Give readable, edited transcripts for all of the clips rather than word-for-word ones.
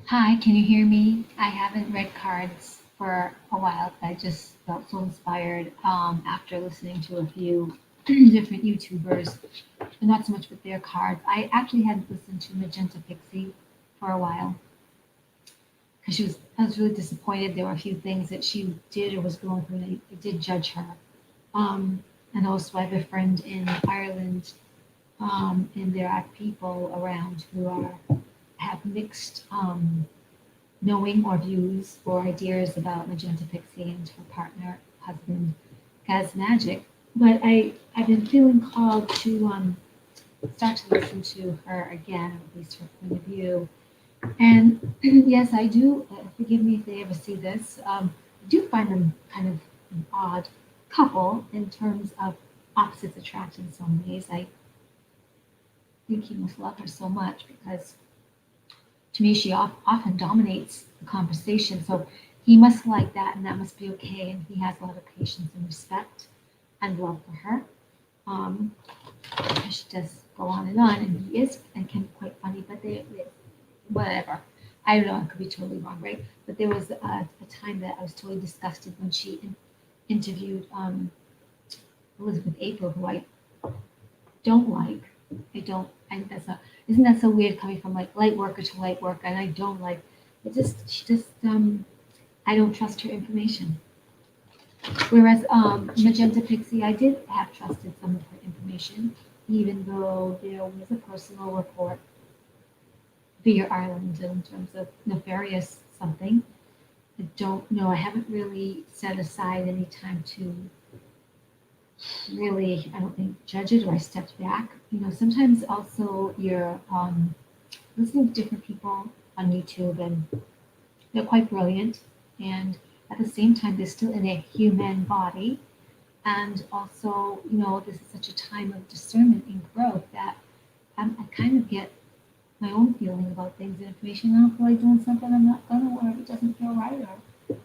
Hi, can you hear me? I haven't read cards for a while. I just felt so inspired after listening to a few different YouTubers, but not so much with their cards. I actually hadn't listened to Magenta Pixie for a while because I was really disappointed. There were a few things that she did or was going through, and I did judge her. Um, and also, I have a friend in Ireland, and there are people around who have mixed knowing or views or ideas about Magenta Pixie and her partner, husband, Gaz Magic. But I've been feeling called to start to listen to her again, or at least her point of view. And yes, I do, forgive me if they ever see this, I do find them kind of an odd couple in terms of opposites attract in some ways. I think he must love her so much because to me, she often dominates the conversation. So he must like that, and that must be okay. And he has a lot of patience and respect and love for her. Um, she does go on, and he is and can be quite funny, but whatever. I don't know, I could be totally wrong, right? But there was a time that I was totally disgusted when she interviewed Elizabeth April, who I don't like. I don't. I think that's not. Isn't that so weird coming from like light worker to light worker? And I don't like. It just. She just. I don't trust her information. Whereas Magenta Pixie, I did have trusted some of her information, even though there was a personal report via Ireland in terms of nefarious something. I don't know. I haven't really set aside any time to really, I don't think, judge it, or I stepped back. Sometimes also you're listening to different people on YouTube, and they're quite brilliant. And at the same time, they're still in a human body. And also, this is such a time of discernment and growth that I kind of get my own feeling about things and information. I don't feel like doing something I'm not gonna, or if it doesn't feel right, or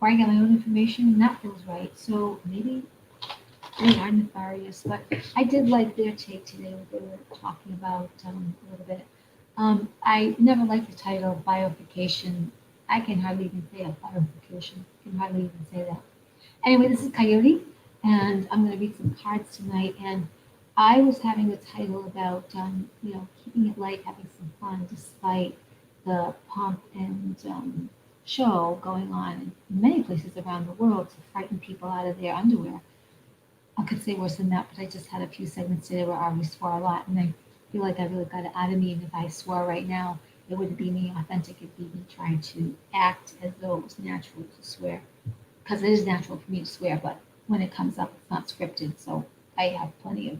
I get my own information and that feels right. So maybe they are nefarious, but I did like their take today, what they were talking about a little bit. I never liked the title biofication. I can hardly even say it, biofication. I can hardly even say that. Anyway, this is Coyote, and I'm going to read some cards tonight. And I was having a title about, keeping it light, having some fun, despite the pomp and show going on in many places around the world to frighten people out of their underwear. I could say worse than that, but I just had a few segments today where I already swore a lot, and I feel like I really got it out of me. And if I swore right now, it wouldn't be me authentic. It'd be me trying to act as though it was natural to swear, because it is natural for me to swear. But when it comes up, it's not scripted. So I have plenty of,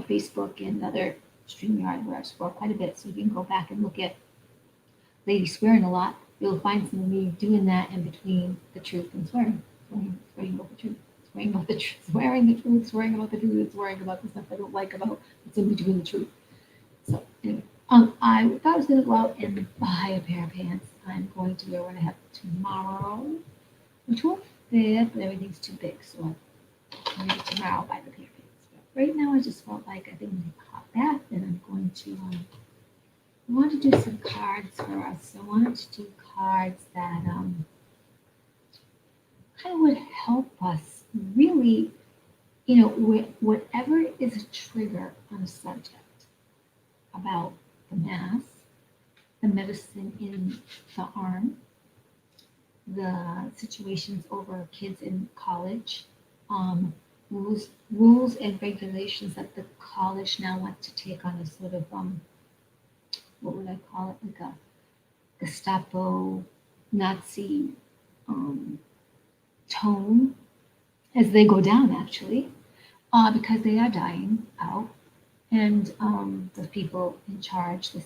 Facebook and other StreamYard where I swear quite a bit. So you can go back and look at Lady Swearing a lot. You'll find some of me doing that in between the truth and swearing about the truth. Swearing about the truth, swearing the truth, swearing about the truth, swearing about the stuff I don't like about what's in between the truth. So anyway, I thought I was going to go out and buy a pair of pants. I'm going to wear what I have tomorrow, which won't fit, but everything's too big, so maybe tomorrow I'll buy the pair of pants. But right now, I just felt like I think I'm going to hot bath, and I'm going to. I want to do some cards for us. I wanted to do cards that kind of would help us really, whatever is a trigger on a subject about the mass, the medicine in the arm, the situations over kids in college, rules and regulations that the college now wants to take on a sort of what would I call it, like a Gestapo Nazi um, tone as they go down, actually, because they are dying out, and the people in charge, the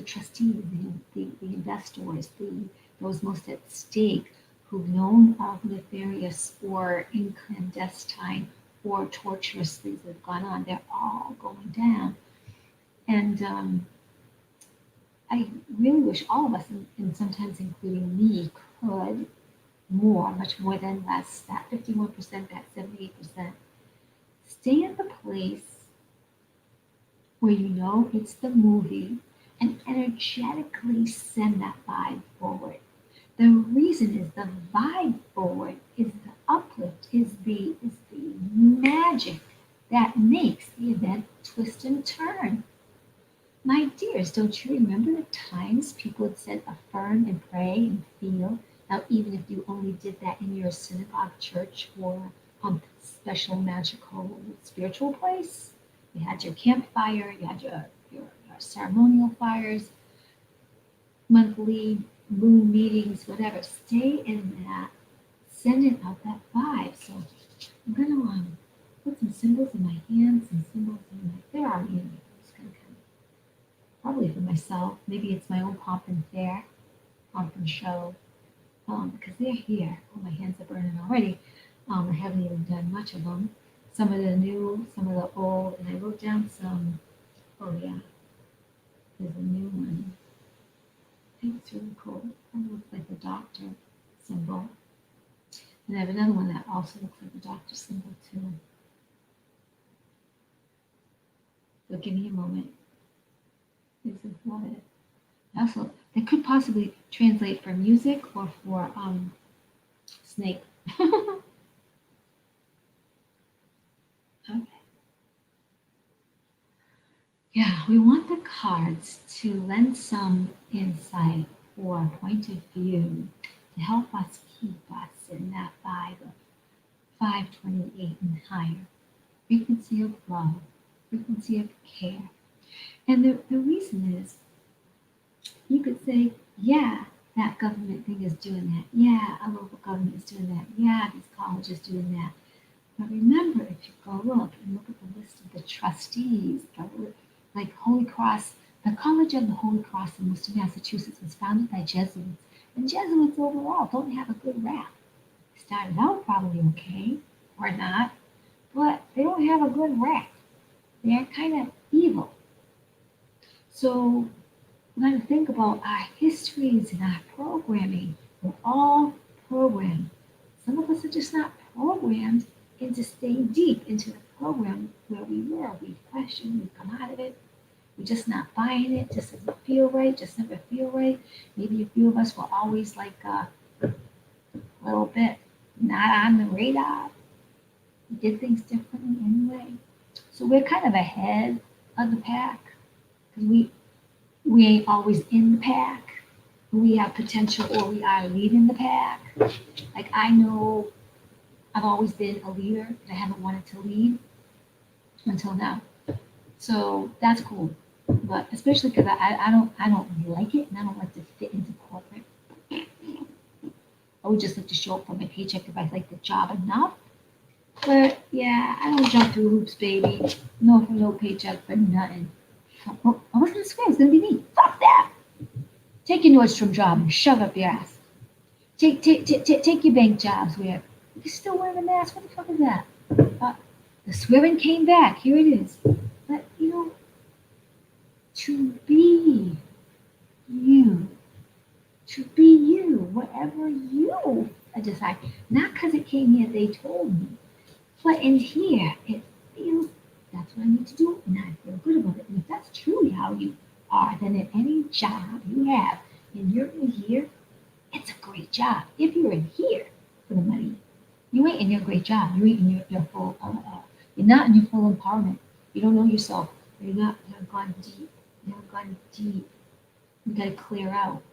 trustees, the investors, those most at stake, who've known of nefarious or clandestine or torturous things that have gone on, they're all going down. And I really wish all of us, and sometimes including me, could more, much more than less, that 51%, that 78%, stay at the place where you know it's the movie and energetically send that vibe forward. The reason is the vibe forward is the uplift, is the magic that makes the event twist and turn. My dears, don't you remember the times people had said affirm and pray and feel? Now, even if you only did that in your synagogue, church, or special, magical, spiritual place, you had your campfire, you had your ceremonial fires, monthly moon meetings, whatever. Stay in that, sending out that vibe. So I'm gonna put some symbols in my hands, some symbols in my. There are me. I'm just gonna kind of probably for myself. Maybe it's my own pomp and fair, pomp and show, because they're here. Oh, my hands are burning already. I haven't even done much of them. Some of the new, some of the old, and I wrote down some. Oh yeah, there's a new one. I think it's really cool. It looks like the doctor symbol. And I have another one that also looks like the doctor symbol too. So give me a moment. This is what it. Also, they could possibly translate for music or for snake. Okay. Yeah, we want the cards to lend some insight or point of view to help us keep us in that vibe of 528 and higher. Frequency of love, frequency of care. And the reason is you could say, yeah, that government thing is doing that. Yeah, a local government is doing that. Yeah, this college is doing that. But remember, if you go look and look at the list of the trustees, like Holy Cross, the College of the Holy Cross in Worcester, Massachusetts was founded by Jesuits. And Jesuits overall don't have a good rap. They started out probably okay, or not, but they don't have a good rap. They're kind of evil. So we got to think about our histories and our programming. We're all programmed. Some of us are just not programmed into staying deep into the program where we were. We question, we come out of it. We're just not buying it. Just doesn't feel right. Just never feel right. Maybe a few of us were always like a little bit not on the radar. We did things differently anyway. So we're kind of ahead of the pack because we ain't always in the pack. We have potential or we are leading the pack. Like I know I've always been a leader, but I haven't wanted to lead until now. So that's cool. But especially because I don't like it and I don't like to fit into corporate. I would just like to show up for my paycheck if I like the job enough. But yeah, I don't jump through hoops, baby. No for no paycheck for nothing. Oh, I was gonna swear it's gonna be me. Fuck that. Take your Nordstrom job and shove up your ass. Take your bank jobs where you're still wearing a mask. What the fuck is that? The swearing came back. Here it is. But to be you, whatever you decide. Not because it came here, they told me. But in here, it feels that's what I need to do, and I feel good about it. And if that's truly how you are, then in any job you have, and you're in here, it's a great job. If you're in here for the money, you ain't in your great job. You ain't in your full. You're not in your full empowerment. You don't know yourself. You're not. You haven't gone deep. You haven't gone deep. You got to clear out.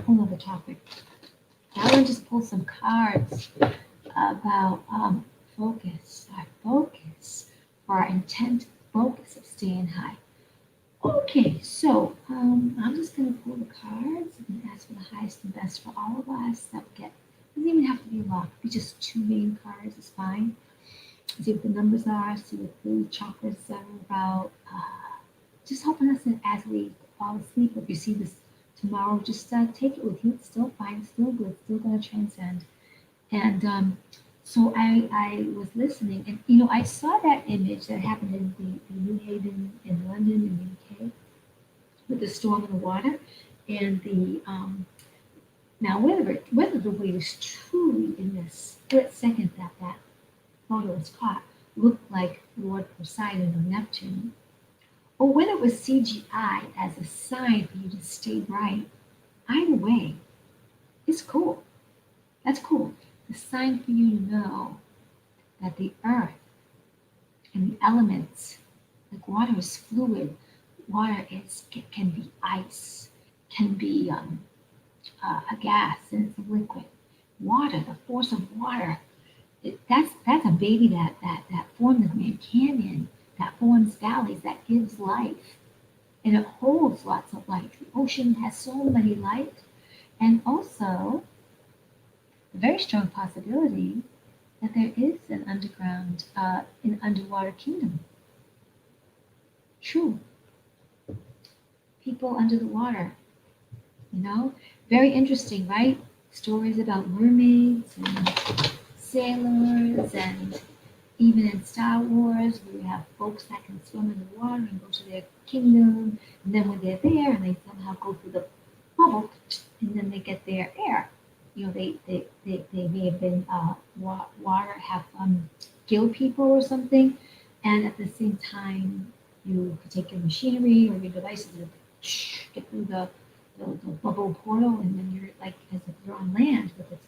Whole other topic. Now I'm gonna just pull some cards about focus. Our focus, for our intent, focus of staying high. Okay, so I'm just going to pull the cards and ask for the highest and best for all of us. That would get, doesn't even have to be a lot. Could be just two main cards is fine. See what the numbers are, see what the chakras are about. Just helping us as we fall asleep. If you see this tomorrow, just take it with you. It's still fine, still good, still going to transcend. And so I was listening, and I saw that image that happened in the New Haven in London in the UK with the storm in the water, and the now whether the wave is truly in this split second that photo was caught looked like Lord Poseidon or Neptune, or whether it was CGI as a sign for you to stay bright, either way, it's cool. That's cool. It's a sign for you to know that the earth and the elements, like water is fluid, water can be ice, can be a gas, and it's a liquid. Water, the force of water, that's a baby that formed the Grand Canyon, that forms valleys, that gives life, and it holds lots of life. The ocean has so many life, and also a very strong possibility that there is an underwater kingdom. True, people under the water, you know, very interesting, right? Stories about mermaids and sailors, and even in Star Wars, we have folks that can swim in the water and go to their kingdom, and then when they're there and they somehow go through the bubble, and then they get their air. You know, they may have been water have killed people or something, and at the same time, you could take your machinery or your devices and get through the bubble portal, and then you're like as if you're on land with its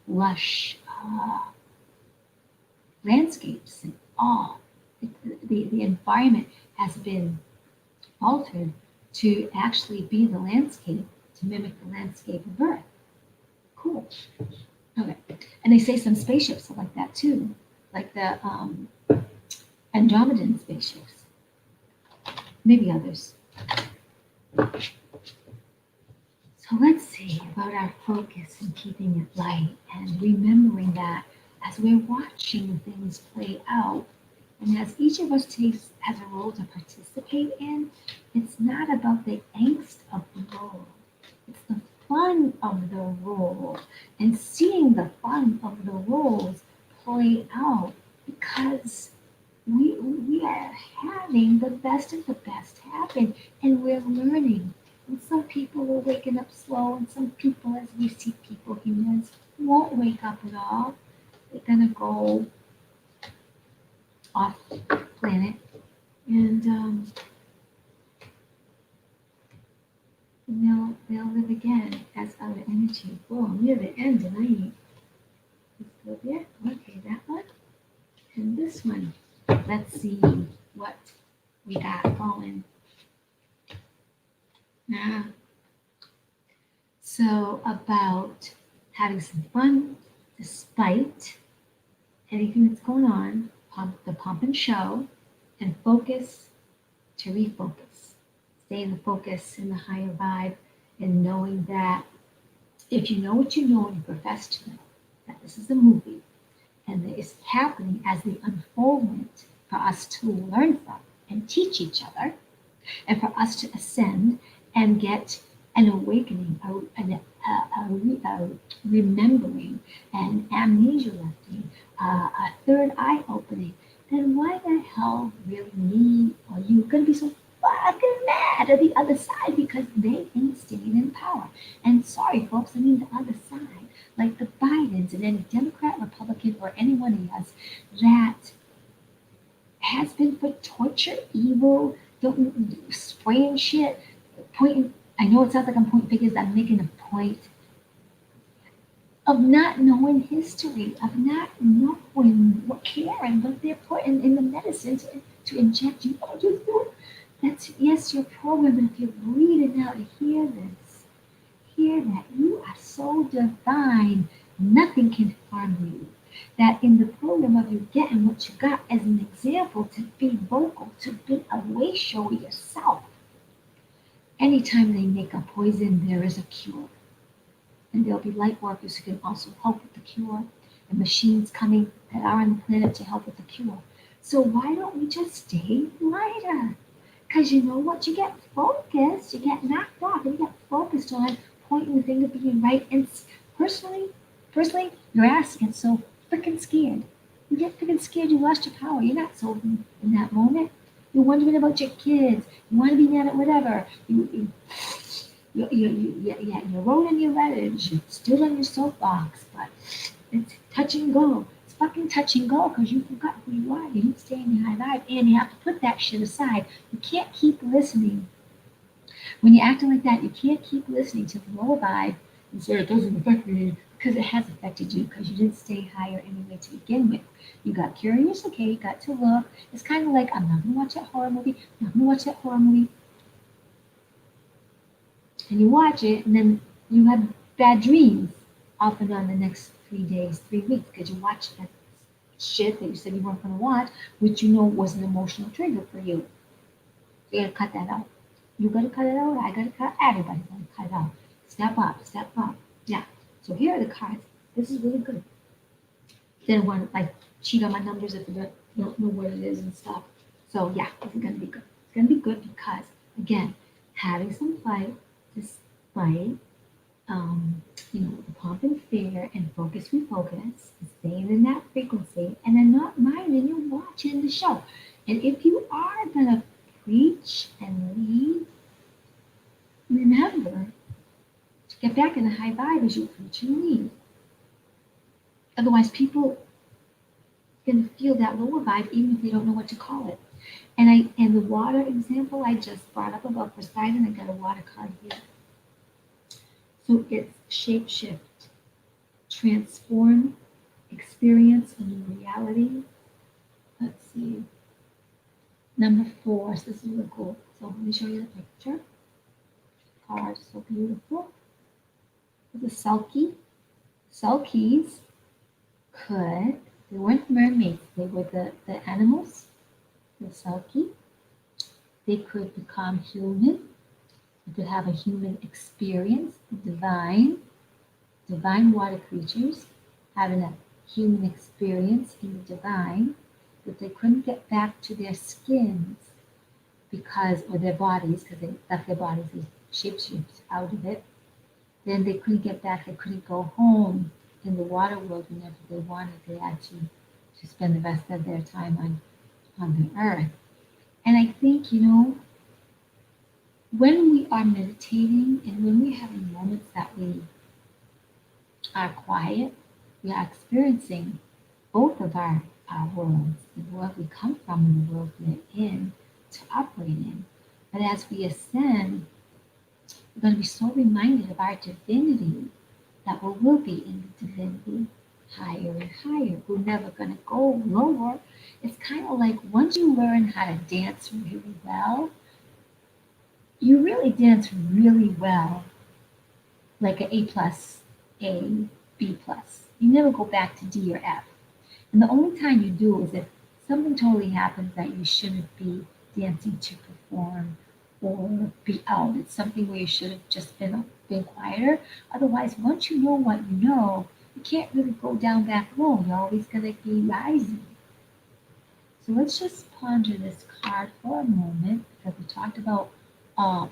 lush landscapes and all. The environment has been altered to actually be the landscape, to mimic the landscape of Earth. Cool. Okay. And they say some spaceships are like that too, like the Andromedan spaceships. Maybe others. So let's see about our focus and keeping it light and remembering that as we're watching things play out, and as each of us has a role to participate in, it's not about the angst of the role. It's the fun of the role and seeing the fun of the roles play out, because we are having the best of the best happen, and we're learning. And some people will waken up slow, and some people, as we see people, humans, won't wake up at all. They're gonna go off planet, and they'll live again as outer energy. Oh, I'm near the end, and I ain't. Let's go there. Okay, that one. And this one. Let's see what we got going. Now, so about having some fun despite anything that's going on, the pump and show, and focus to refocus. Stay in the focus, in the higher vibe, and knowing that if you know what you know and you profess to know, that this is a movie, and that it's happening as the unfoldment for us to learn from and teach each other, and for us to ascend and get an awakening, a remembering, an amnesia lifting, a third eye opening, then why the hell really me or you going to be so fucking mad at the other side because they ain't staying in power? And sorry, folks, I mean the other side, like the Bidens and any Democrat, Republican, or anyone else that has been for torture, evil, spraying shit, pointing. I know it sounds like I'm pointing fingers. I'm making a point of not knowing history, of not knowing what caring what they're putting in the medicine to inject you. Oh, just do it. That's yes, your program. But if you're bleeding out to hear this, hear that you are so divine, nothing can harm you. That in the program of you getting what you got as an example, to be vocal, to be a way show yourself. Anytime they make a poison, there is a cure. And there'll be light workers who can also help with the cure, and machines coming that are on the planet to help with the cure. So why don't we just stay lighter? Because you know what? You get focused, you get knocked off, and you get focused on pointing the finger, being right. And personally, your ass gets so freaking scared. You get freaking scared you lost your power. You're not so in that moment. You're wondering about your kids. You want to be mad at whatever. You're rolling your letters. You're still on your soapbox, but it's touch and go. It's fucking touch and go because you forgot who you are. You didn't stay in the high vibe, and you have to put put that shit aside. You can't keep listening. When you're acting like that, you can't keep listening to the lower vibe and say it doesn't affect me, because it has affected you, because you didn't stay higher anyway to begin with. You got curious, okay, you got to look. It's kind of like, I'm not going to watch that horror movie. I'm not going to watch that horror movie. And you watch it, and then you have bad dreams off and on the next 3 days, 3 weeks, because you watched that shit that you said you weren't going to watch, which you know was an emotional trigger for you. So you got to cut that out. You got to cut it out. I got to cut. Everybody's got to cut it out. Step up, step up. Yeah. So here are the cards. This is really good. Didn't want to like cheat on my numbers if you don't know what it is and stuff. So yeah, this is gonna be good. It's gonna be good because again, having some fight despite the pomp and fear and focus, refocus, staying in that frequency, and then not minding you're watching the show. And if you are gonna preach and lead, remember to get back in the high vibe as you preach and lead. Otherwise, people can feel that lower vibe even if they don't know what to call it. And the water example I just brought up about Poseidon, I got a water card here. So it's shapeshift, transform, experience a new reality. Let's see. Number 4. So this is really cool. So let me show you the picture. Card, so beautiful. The Selkie. Selkies they weren't mermaids, they were the animals, the Selkie. They could become human. They could have a human experience, divine water creatures having a human experience in the divine, but they couldn't get back to their skins or their bodies, because they left their bodies, they shapeshifted out of it. Then they couldn't get back, they couldn't go home in the water world whenever they wanted. They had to spend the rest of their time on the earth. And I think, when we are meditating and when we're having moments that we are quiet, we are experiencing both of our worlds, the world we come from and the world we're in to operate in. But as we ascend, we're going to be so reminded of our divinity that we will be in the divinity higher and higher. We're never going to go lower. It's kind of like once you learn how to dance really well, you really dance really well, like an A plus, A, B plus. You never go back to D or F. And the only time you do is if something totally happens that you shouldn't be dancing to perform or be out. It's something where you should have just been quieter. Otherwise, once you know what you know, you can't really go down back low. You're always going to be rising. So let's just ponder this card for a moment, because we talked about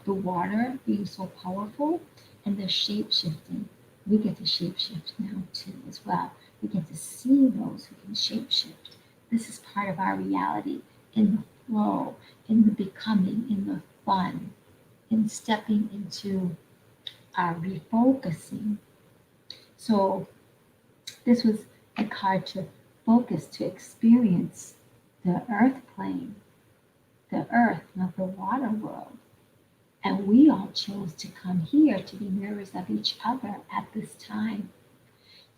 the water being so powerful and the shape shifting. We get to shape shift now too as well. We get to see those who can shape shift. This is part of our reality, in the flow, in the becoming, in the fun, in stepping into our refocusing. So this was a card to focus, to experience the earth plane, the earth, not the water world. And we all chose to come here to be mirrors of each other at this time.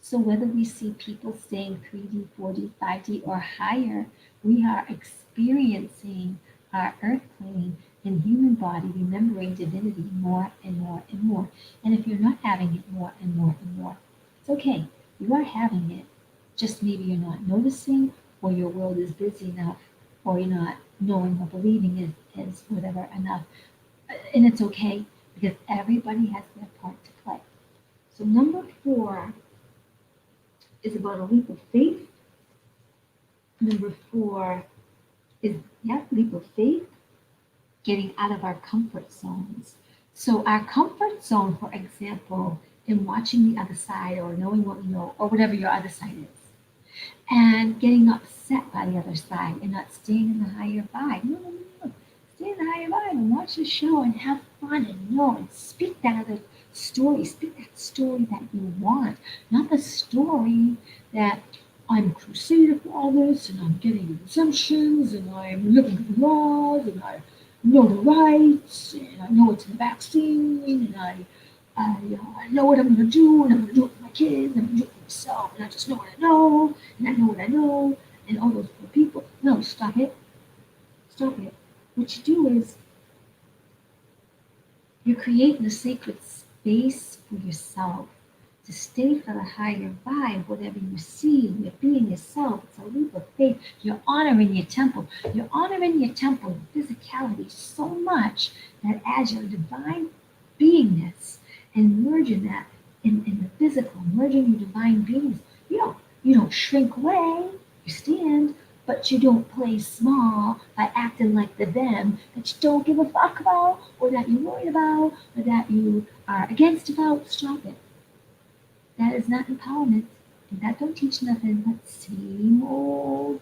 So whether we see people staying 3D, 4D, 5D, or higher, we are experiencing our earth plane in human body, remembering divinity more and more and more. And if you're not having it more and more and more, it's okay. You are having it. Just maybe you're not noticing, or your world is busy enough, or you're not knowing or believing is whatever enough. And it's okay, because everybody has their part to play. So number 4 is about a leap of faith. Number 4 is, leap of faith, getting out of our comfort zones. So our comfort zone, for example, in watching the other side or knowing what we know, or whatever your other side is, and getting upset by the other side and not staying in the higher vibe. No. Stay in the higher vibe and watch the show and have fun and know and speak that other story. Speak that story that you want, not the story that I'm a crusader for all this, and I'm getting exemptions, and I'm looking at the laws, and I know the rights, and I know what's in the vaccine, and I know what I'm going to do, and I'm going to do it for my kids, and I'm going to do it for myself, and I just know what I know, and I know what I know, and all those poor people. No, stop it. Stop it. What you do is you're creating a sacred space for yourself to stay for the higher vibe, whatever you see, you're being yourself. It's a leap of faith. You're honoring your temple. You're honoring your temple, your physicality so much that as your divine beingness and merging that in the physical, merging your divine beingness, you don't shrink away, you stand, but you don't play small by acting like the them that you don't give a fuck about, or that you're worried about, or that you are against about. Stop it. That is not empowerment. And that don't teach nothing but same old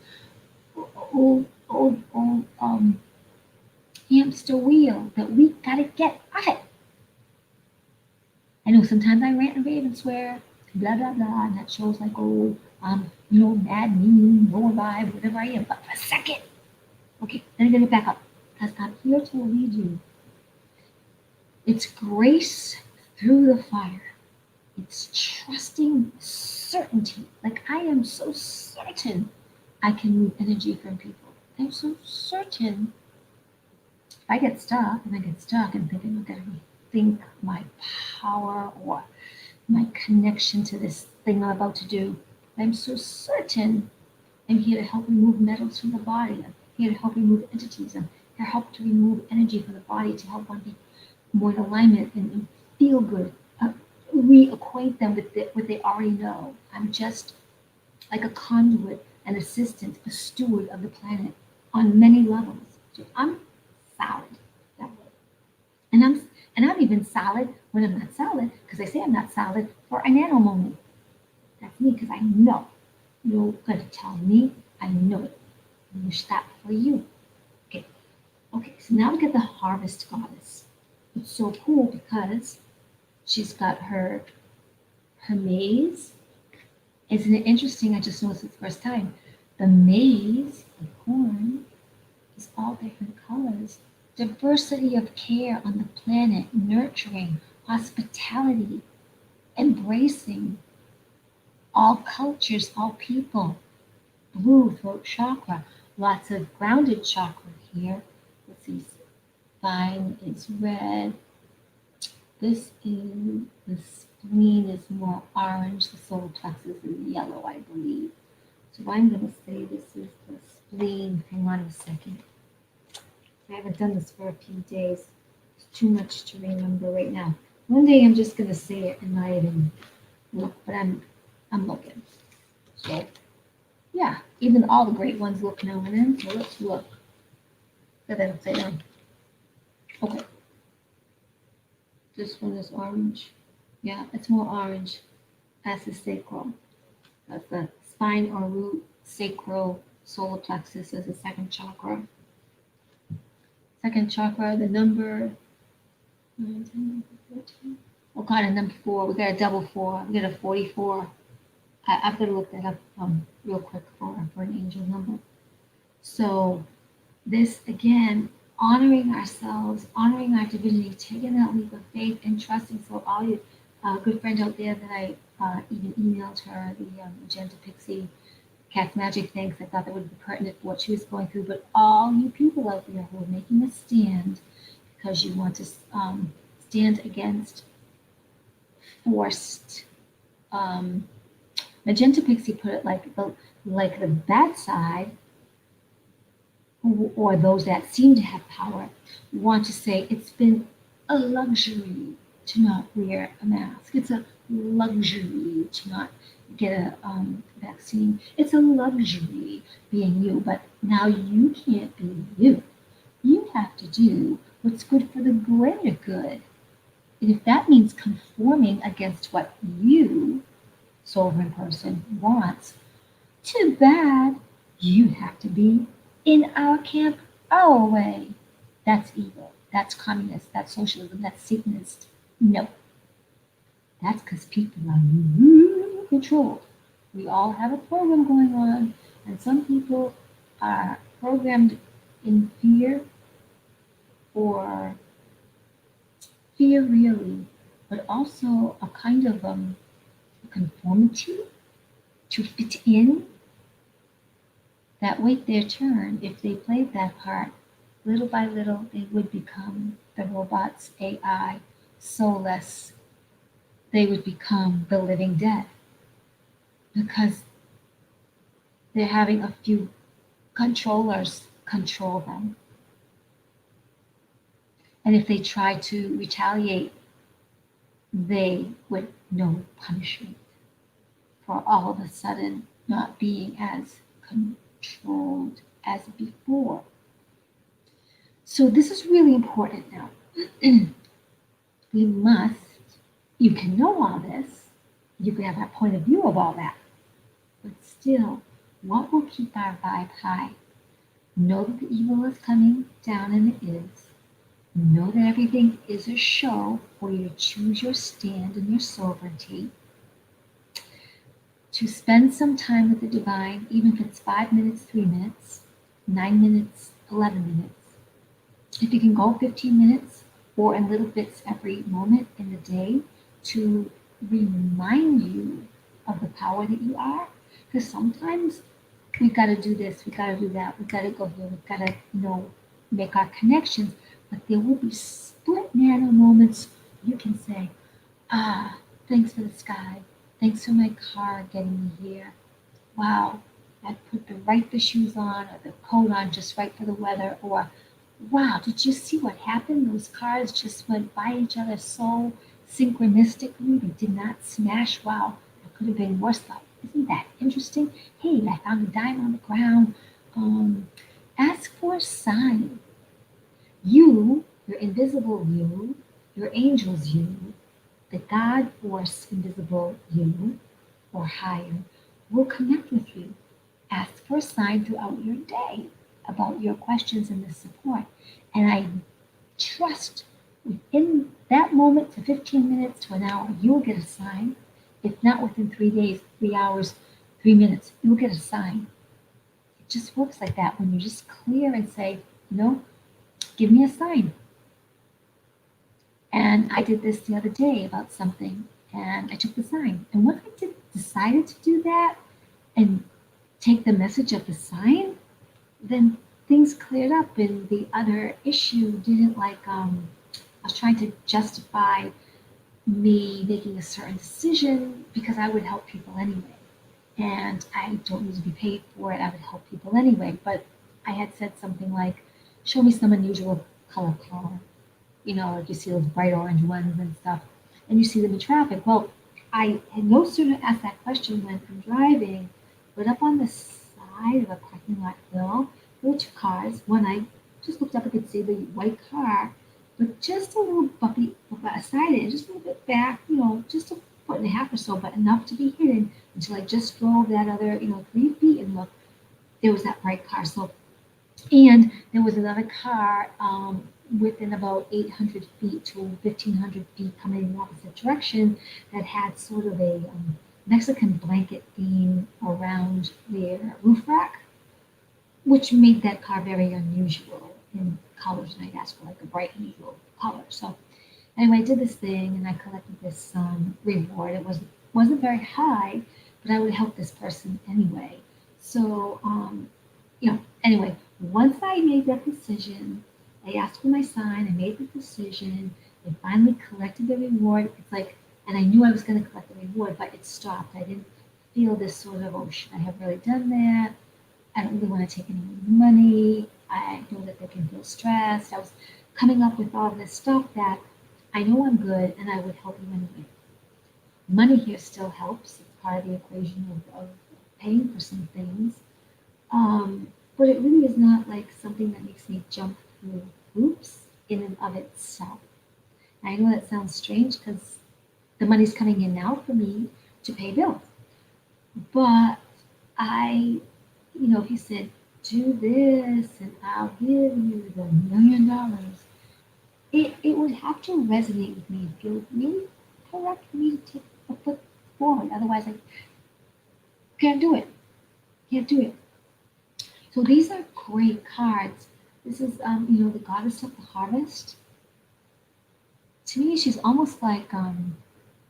hamster wheel that we gotta get off it. I know sometimes I rant and rave and swear, blah blah blah, and that shows like mad, mean, low vibe, whatever I am. But for a second, okay, then I'm gonna back up because I'm here to lead you. It's grace through the fire. It's trusting certainty. Like I am so certain I can move energy from people. I'm so certain. If I get stuck and I get stuck and thinking, okay, think my power or my connection to this thing I'm about to do, I'm so certain I'm here to help remove metals from the body. I'm here to help remove entities. I'm here to help to remove energy from the body to help one be more in alignment and feel good. Reacquaint them with what they already know. I'm just like a conduit, an assistant, a steward of the planet on many levels. So I'm solid that way. And I'm even solid when I'm not solid, because I say I'm not solid for a nano moment. That's me because I know. You're gonna tell me I know it. And wish that for you. Okay. Okay, so now we get the harvest goddess. It's so cool because she's got her maize. Isn't it interesting? I just noticed it the first time. The maize, the corn, is all different colors. Diversity of care on the planet, nurturing, hospitality, embracing all cultures, all people. Blue throat chakra, lots of grounded chakra here. Let's see, spine is red. This is the spleen is more orange. The solar plexus is yellow, I believe. So I'm going to say this is the spleen. Hang on a second. I haven't done this for a few days. It's too much to remember right now. One day I'm just going to say it and not even look, but I'm looking. So yeah, even all the great ones look now and then. So let's look. Put that upside down. Okay. This one is orange. Yeah, it's more orange. That's the sacral. That's the spine or root, sacral, solar plexus is the second chakra. Second chakra, the number 9, 10, 14. Oh God, a number 4. We got a double 4. We got a 44. I've got to look that up real quick for an angel number. So this again, honoring ourselves, honoring our divinity, taking that leap of faith and trusting. So all you good friend out there that I even emailed her, the Magenta Pixie Cat's Magic, thanks. I thought that would be pertinent for what she was going through. But all you people out there who are making a stand because you want to stand against forced. Magenta Pixie put it like the bad side, or those that seem to have power, want to say it's been a luxury to not wear a mask. It's a luxury to not get a vaccine. It's a luxury being you, but now you can't be you. You have to do what's good for the greater good. And if that means conforming against what you, sovereign person, wants, too bad. You have to be in our camp our way. That's evil. That's communist. That's socialism. That's Satanist. No. That's because people are controlled. We all have a program going on, and some people are programmed in fear or fear really, but also a kind of conformity to fit in, that wait their turn. If they played that part, little by little, they would become the robots, AI, soulless. They would become the living dead because they're having a few controllers control them. And if they try to retaliate, they would know punishment for all of a sudden not being as controlled as before. So this is really important now. We must, you can know all this, you can have that point of view of all that, but still, what will keep our vibe high? Know that the evil is coming down, and it is. Know that everything is a show for you to choose your stand and your sovereignty. To spend some time with the divine, even if it's 5 minutes, 3 minutes, 9 minutes, 11 minutes. If you can go 15 minutes or in little bits every moment in the day to remind you of the power that you are. Because sometimes we've got to do this, we've got to do that, we've got to go here, we've got to, make our connections. But there will be split nano moments you can say, ah, thanks for the sky. Thanks for my car getting me here. Wow, I put the shoes on or the coat on just right for the weather. Or, wow, did you see what happened? Those cars just went by each other so synchronistically. They did not smash. Wow, it could have been worse. Like, isn't that interesting? Hey, I found a dime on the ground. Ask for a sign. You, your invisible you, your angel's you, the God force invisible you or higher will connect with you. Ask for a sign throughout your day about your questions and the support. And I trust within that moment to 15 minutes to an hour, you'll get a sign. If not within 3 days, 3 hours, 3 minutes, you'll get a sign. It just works like that when you just clear and say, give me a sign. And I did this the other day about something, and I took the sign. And when I decided to do that and take the message of the sign, then things cleared up, and the other issue didn't I was trying to justify me making a certain decision because I would help people anyway. And I don't need to be paid for it. I would help people anyway. But I had said something like, show me some unusual color car. Like you see those bright orange ones and stuff, and you see them in traffic. Well, I had no sooner asked that question when I'm driving, but up on the side of a parking lot hill, there were two cars. One, I just looked up and could see the white car, but just a little bumpy beside it, just a little bit back, just a foot and a half or so, but enough to be hidden until I just drove that other, 3 feet and looked. There was that bright car. So, and there was another car within about 800 feet to 1,500 feet coming in the opposite direction that had sort of a Mexican blanket theme around their roof rack, which made that car very unusual in colors. And I asked for like a bright, unusual color. So anyway, I did this thing and I collected this reward. It wasn't very high, but I would help this person anyway. So anyway, once I made that decision, I asked for my sign, I made the decision, I finally collected the reward. It's like, and I knew I was going to collect the reward, but it stopped. I didn't feel this sort of, oh, should I have really done that? I don't really want to take anyone's money. I know that they can feel stressed. I was coming up with all this stuff that I know I'm good and I would help you anyway. Money here still helps. It's part of the equation of paying for some things. But it really is not like something that makes me jump through hoops in and of itself. I know that sounds strange because the money's coming in now for me to pay bills. But if you said, do this and I'll give you the $1,000,000, it would have to resonate with me and feel really correct for me to take a foot forward. Otherwise, Can't do it. Can't do it. So these are great cards. This is, the goddess of the harvest. To me, she's almost like a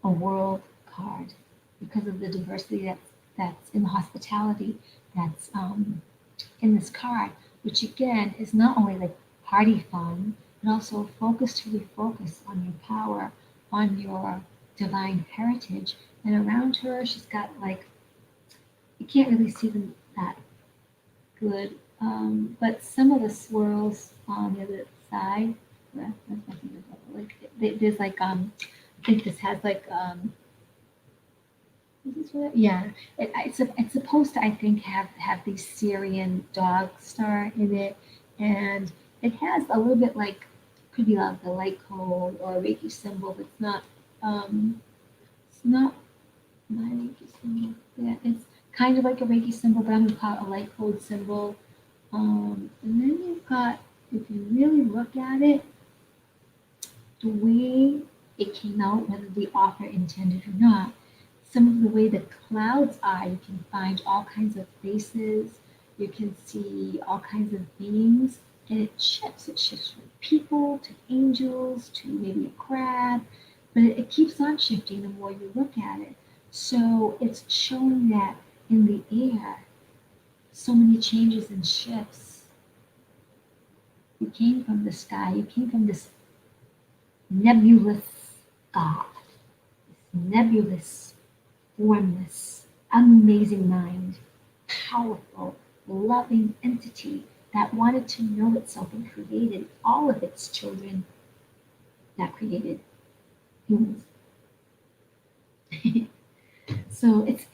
world card because of the diversity that's in the hospitality that's in this card, which again is not only like party fun, but also focus to refocus on your power, on your divine heritage. And around her, she's got like, you can't really see them that good, but some of the swirls on the other side, that's my favorite. Like there's like, I think this has like, is this what? Yeah, it's supposed to, I think, have the Syrian dog star in it, and it has a little bit like, could be like the light code or a Reiki symbol, but it's not my Reiki symbol. Yeah, it's kind of like a Reiki symbol, but I'm gonna call it a light code symbol. And then you've got, if you really look at it, the way it came out, whether the author intended or not, some of the way the clouds are, you can find all kinds of faces, you can see all kinds of beings, and it shifts. It shifts from people to angels to maybe a crab, but it keeps on shifting the more you look at it. So it's showing that in the air, so many changes and shifts. You came from the sky, you came from this nebulous God, this nebulous, formless, amazing mind, powerful, loving entity that wanted to know itself and created all of its children that created humans. So it's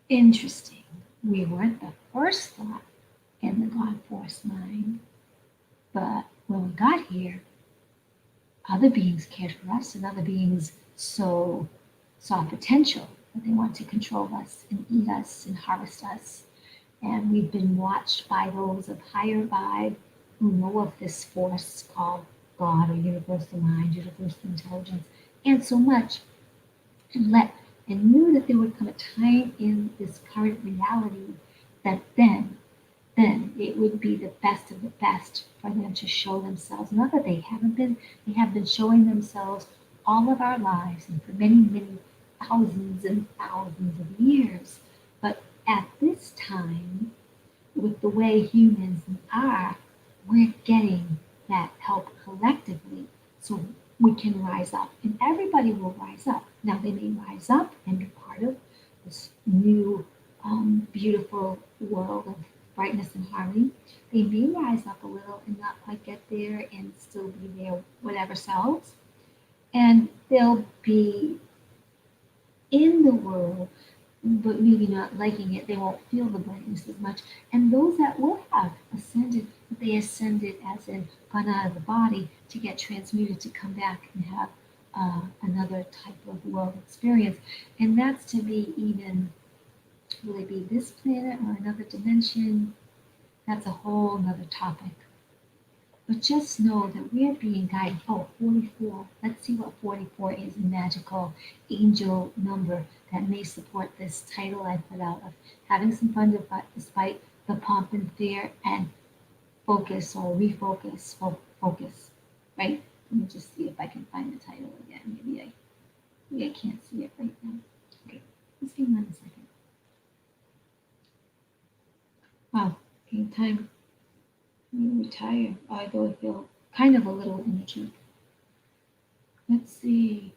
interesting. We weren't the first thought in the God force mind, but when we got here, other beings cared for us, and other beings saw potential that they want to control us and eat us and harvest us. And we've been watched by those of higher vibe who know of this force called God or universal mind, universal intelligence, and so much, and knew that there would come a time in this current reality that then it would be the best of the best for them to show themselves. Not that they haven't been, they have been showing themselves all of our lives and for many, many thousands and thousands of years. But at this time, with the way humans are, we're getting that help collectively so we can rise up. And everybody will rise up. Now, they may rise up and be part of this new, beautiful world of brightness and harmony. They may rise up a little and not quite get there and still be their whatever selves. And they'll be in the world, but maybe not liking it. They won't feel the brightness as much. And those that will have ascended, they ascended as in gone out of the body to get transmuted to come back and have another type of world experience. And that's to be even, will it be this planet or another dimension? That's a whole nother topic. But just know that we're being guided. Oh, 44. Let's see what 44 is, a magical angel number that may support this title I put out of having some fun despite the pomp and fear and focus or refocus, focus, right? Let me just see if I can find the title again. Maybe I can't see it right now. Okay, just give me 1 second. Wow, okay, time. I'm retire, although I feel kind of a little energy. Let's see.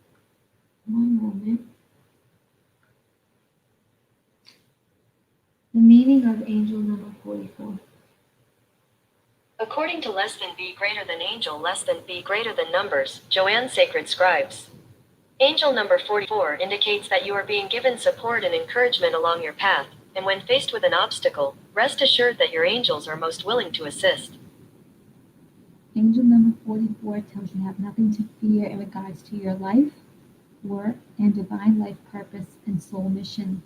One moment. The meaning of angel number 44. According to less than B greater than angel less than B greater than numbers, Joanne Sacred Scribes. Angel number 44 indicates that you are being given support and encouragement along your path, and when faced with an obstacle, rest assured that your angels are most willing to assist. Angel number 44 tells you have nothing to fear in regards to your life, work, and divine life purpose and soul mission.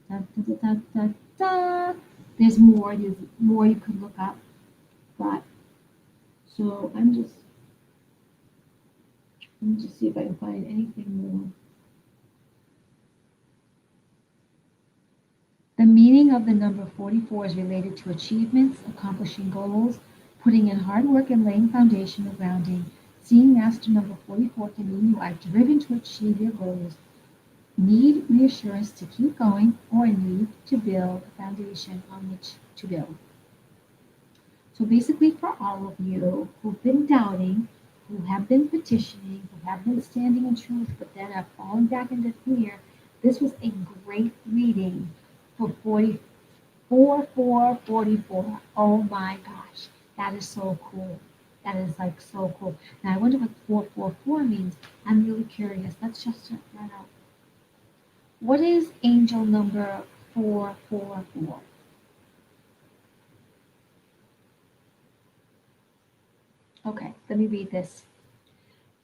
Da, da, da, da, da, da. There's more you could look up. But so let me just see if I can find anything more. meaning of the number 44 is related to achievements, accomplishing goals, putting in hard work and laying foundation or grounding. Seeing master number 44 can mean you are driven to achieve your goals, need reassurance to keep going, or need to build a foundation on which to build. So basically, for all of you who've been doubting, who have been petitioning, who have been standing in truth, but then are falling back into fear, this was a great reading for 44. Oh my gosh, that is so cool. That is like so cool. Now I wonder what 444 means. I'm really curious. Let's just check that out. What is angel number 444? Okay, let me read this.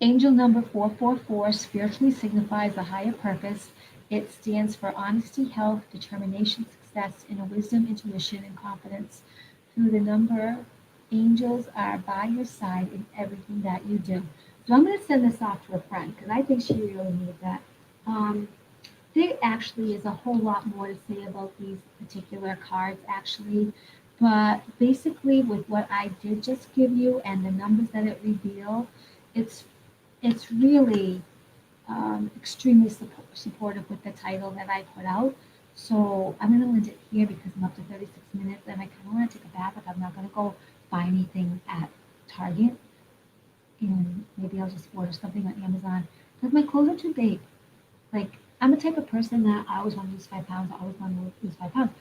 Angel number 444 spiritually signifies a higher purpose. It stands for honesty, health, determination, success, inner wisdom, intuition, and confidence. Through the number, angels are by your side in everything that you do. So I'm going to send this off to a friend because I think she really needs that. There actually is a whole lot more to say about these particular cards, actually. But basically, with what I did just give you and the numbers that it revealed, it's it's really extremely supportive with the title that I put out. So I'm going to end it here because I'm up to 36 minutes and I kind of want to take a bath, but I'm not going to go buy anything at Target. And maybe I'll just order something on Amazon because my clothes are too big. Like, I'm the type of person that I always want to lose 5 pounds. I always want to lose 5 pounds.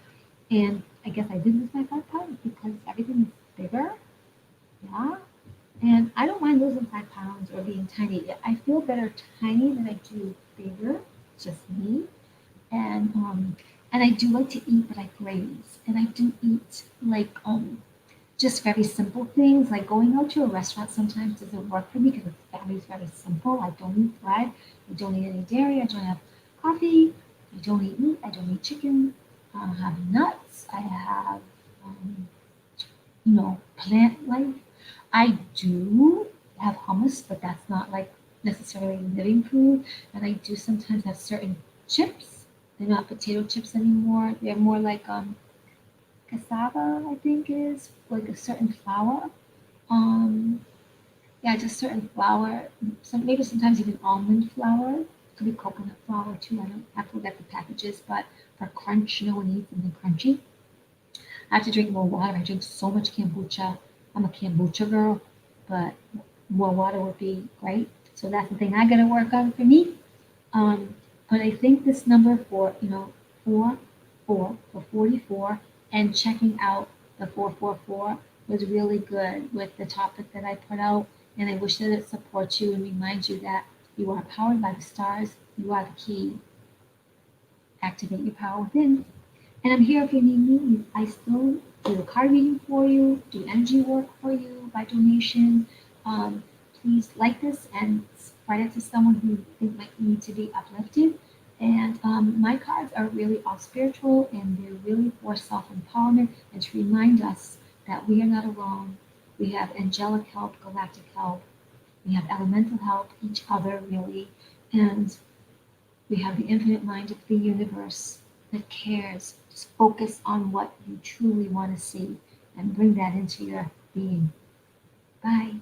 And I guess I did lose my 5 pounds because everything is bigger. Yeah. And I don't mind losing 5 pounds or being tiny. I feel better tiny than I do bigger. It's just me. And I do like to eat, but I graze. And I do eat like just very simple things. Like going out to a restaurant sometimes doesn't work for me because the family's very simple. I don't eat bread. I don't eat any dairy. I don't have coffee. I don't eat meat. I don't eat chicken. I don't have nuts. I have plant life. I do have hummus, but that's not like necessarily living food. And I do sometimes have certain chips. They're not potato chips anymore. They're more like cassava, I think it is, like a certain flour. Um, yeah, just certain flour. Maybe sometimes even almond flour. Could be coconut flour too. I don't have to look at the packages, but for crunch, when you need something crunchy. I have to drink more water. I drink so much kombucha. I'm a kombucha girl, but more water would be great. So that's the thing I got to work on for me. But I think this number four for 44 and checking out the 444 was really good with the topic that I put out. And I wish that it supports you and reminds you that you are powered by the stars. You are the key. Activate your power within. And I'm here if you need me. I still do a card reading for you, do energy work for you by donation. Please like this and spread it to someone who you think might need to be uplifted. And my cards are really all spiritual and they're really for self-empowerment and to remind us that we are not alone. We have angelic help, galactic help. We have elemental help, each other really. And we have the infinite mind of the universe that cares. Just focus on what you truly want to see and bring that into your being. Bye.